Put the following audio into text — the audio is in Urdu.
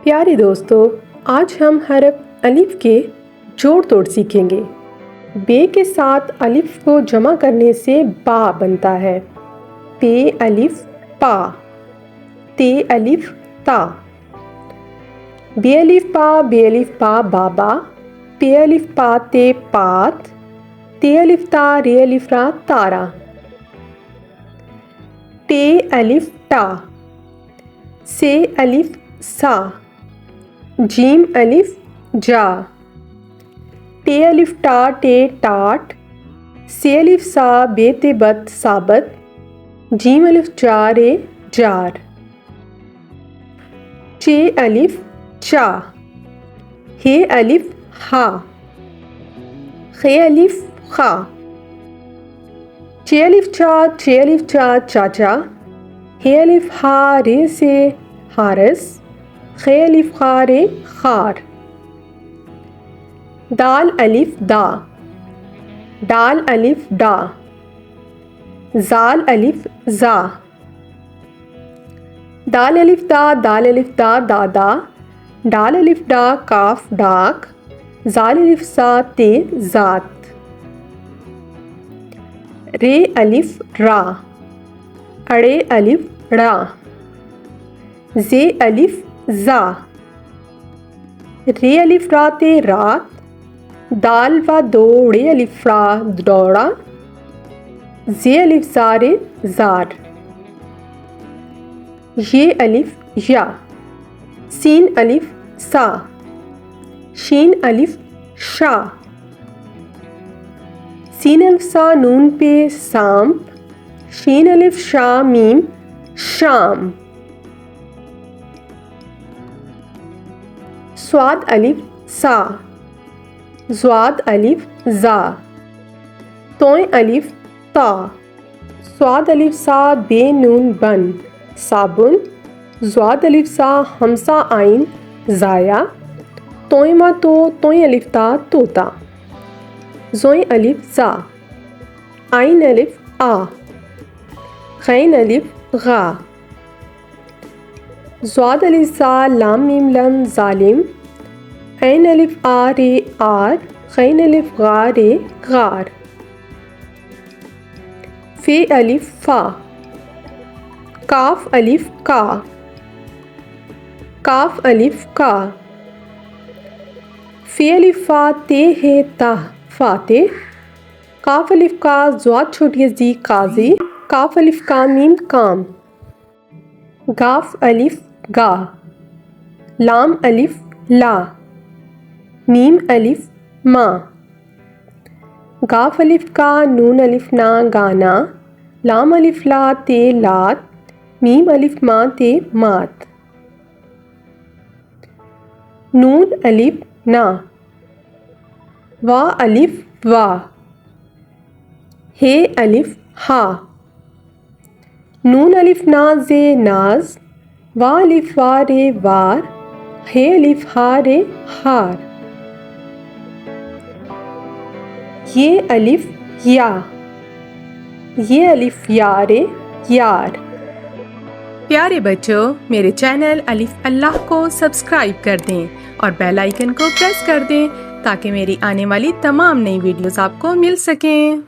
پیارے دوستو، آج ہم حرف الف کے جوڑ توڑ سیکھیں گے۔ بے کے ساتھ الف کو جمع کرنے سے با بنتا ہے۔ پے الف پا، تے الف تا، بے الف پا بابا، پے الف پا تے پات، تے الف تا رے الف را تارا، ٹے الف ٹا، سے الف سا، جیم الف جا، ٹے الف ٹا ٹے ٹاٹ، سے الف سا بے تے بت ثابت، جیم الف جا رے جار، چے الف چا، ہے الف ہا، خے الف خا، چے الف چا چاچا، ہے الف ہا رے سے ہارس، خے الف خا رے خار، دال الف دا، ڈال الف ڈا، زال الف زا، دال الف دا دادا، ڈال الف ڈا کاف ڈاک، زال الف زا تے ذات، رے الف را، اڑے الف ڑا، زے الف زا، رے الف را تے رات، دال و دوڑے الف را دوڑا، زے الف زارے زار، یہ الف یا، سین الف سا، شین الف شا، سین الف سا نون پہ سانپ، شین الف شا میم شام، صاد الف سا، زواد الف زا، توئیں الف تا، صاد الف سا بے نون بن صابن، زواد الف سا ہمسا آئین زایا، توئیں ما تو توئیں الف تا طوطا، زوئیں الف زا، آئین الف آ، غین الف غا، زواد الف زا لام میم لم ظالم، عین الف آ رے آر، غین الف غا رے غار، فے الف فا، کاف الف کا، کاف الف کا، فے الف فا تے ہے تا فاتح، کاف الف کا زواد چھوٹی زی قاضی، کاف الف کا میم کام، گاف الف گا، لام الف لا، میم الف ما، گاف الف کا نون الف نا گانا، لام الف لا تے لات، میم الف ما تے مات، نون الف نا، وا الف وا، ہے الف ہا، نون الف نا زے ناز، وا الف وا رے وار، ہے الف ہا رے ہار، یہ الف یا، یہ الف یا رے یار۔ پیارے بچوں، میرے چینل الف اللہ کو سبسکرائب کر دیں اور بیل آئیکن کو پریس کر دیں تاکہ میری آنے والی تمام نئی ویڈیوز آپ کو مل سکیں۔